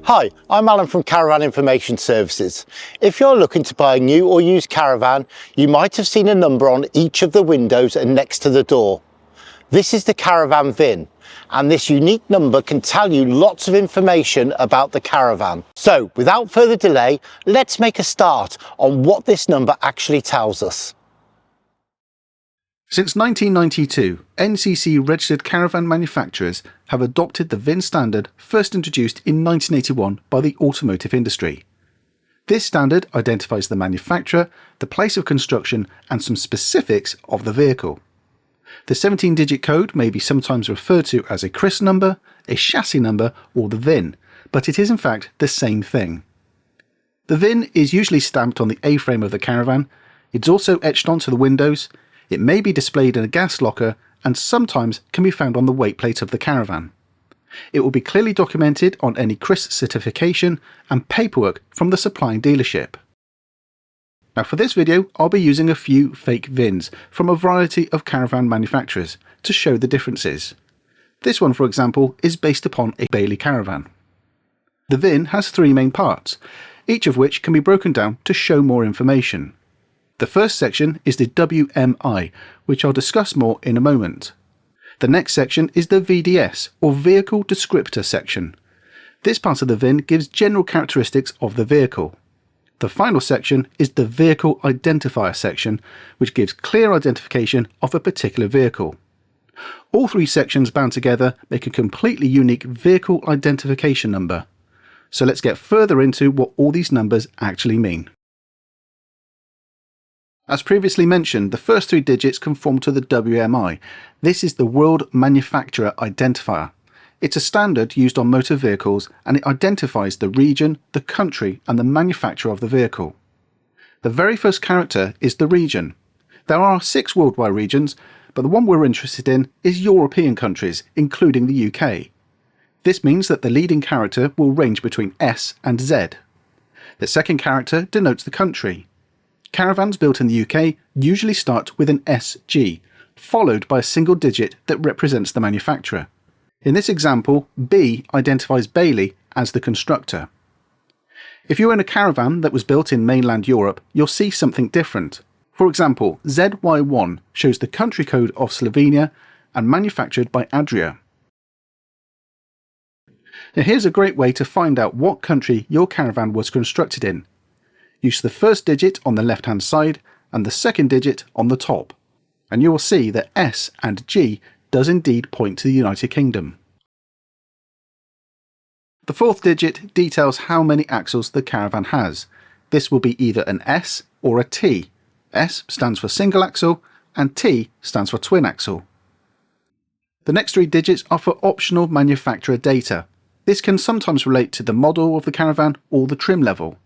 Hi, I'm Alan from Caravan Information Services. If you're looking to buy a new or used caravan, you might have seen a number on each of the windows and next to the door. This is the Caravan VIN, and this unique number can tell you lots of information about the caravan. So, without further delay, let's make a start on what this number actually tells us. Since 1992, NCC registered caravan manufacturers have adopted the VIN standard first introduced in 1981 by the automotive industry. This standard identifies the manufacturer, the place of construction and some specifics of the vehicle. The 17-digit code may be sometimes referred to as a CRIS number, a chassis number or the VIN, but it is in fact the same thing. The VIN is usually stamped on the A-frame of the caravan. It's also etched onto the windows. It may be displayed in a gas locker and sometimes can be found on the weight plate of the caravan. It will be clearly documented on any CRIS certification and paperwork from the supplying dealership. Now for this video I'll be using a few fake VINs from a variety of caravan manufacturers to show the differences. This one, for example, is based upon a Bailey caravan. The VIN has three main parts, each of which can be broken down to show more information. The first section is the WMI, which I'll discuss more in a moment. The next section is the VDS, or Vehicle Descriptor section. This part of the VIN gives general characteristics of the vehicle. The final section is the Vehicle Identifier section, which gives clear identification of a particular vehicle. All three sections bound together make a completely unique vehicle identification number. So let's get further into what all these numbers actually mean. As previously mentioned, the first three digits conform to the WMI. This is the World Manufacturer Identifier. It's a standard used on motor vehicles and it identifies the region, the country and the manufacturer of the vehicle. The very first character is the region. There are 6 worldwide regions, but the one we're interested in is European countries, including the UK. This means that the leading character will range between S and Z. The second character denotes the country. Caravans built in the UK usually start with an SG, followed by a single digit that represents the manufacturer. In this example, B identifies Bailey as the constructor. If you own a caravan that was built in mainland Europe, you'll see something different. For example, ZY1 shows the country code of Slovenia and manufactured by Adria. Now here's a great way to find out what country your caravan was constructed in. Use the first digit on the left hand side and the second digit on the top, and you will see that S and G does indeed point to the United Kingdom. The fourth digit details how many axles the caravan has. This will be either an S or a T. S stands for single axle and T stands for twin axle. The next three digits are for optional manufacturer data. This can sometimes relate to the model of the caravan or the trim level.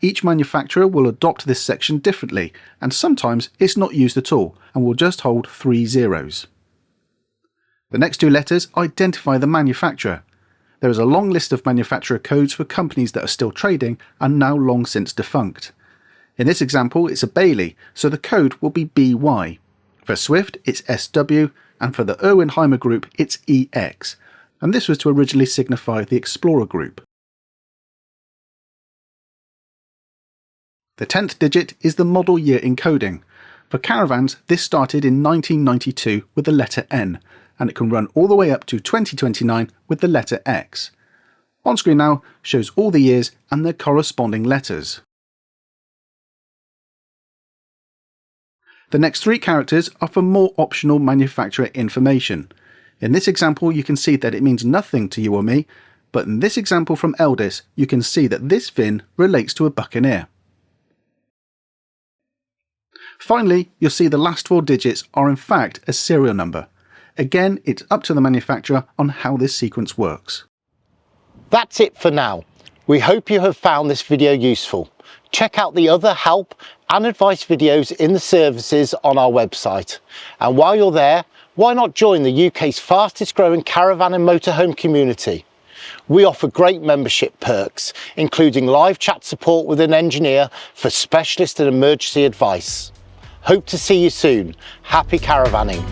Each manufacturer will adopt this section differently, and sometimes it's not used at all and will just hold 3 zeros. The next two letters identify the manufacturer. There is a long list of manufacturer codes for companies that are still trading and now long since defunct. In this example it's a Bailey, so the code will be BY. For Swift it's SW, and for the Erwin-Heimer group it's EX, and this was to originally signify the Explorer group. The 10th digit is the model year encoding. For caravans, this started in 1992 with the letter N, and it can run all the way up to 2029 with the letter X. On screen now shows all the years and their corresponding letters. The next three characters are for more optional manufacturer information. In this example you can see that it means nothing to you or me, but in this example from Eldis you can see that this VIN relates to a Buccaneer. Finally, you'll see the last 4 digits are in fact a serial number. Again, it's up to the manufacturer on how this sequence works. That's it for now. We hope you have found this video useful. Check out the other help and advice videos in the services on our website. And while you're there, why not join the UK's fastest growing caravan and motorhome community? We offer great membership perks, including live chat support with an engineer for specialist and emergency advice. Hope to see you soon. Happy caravanning.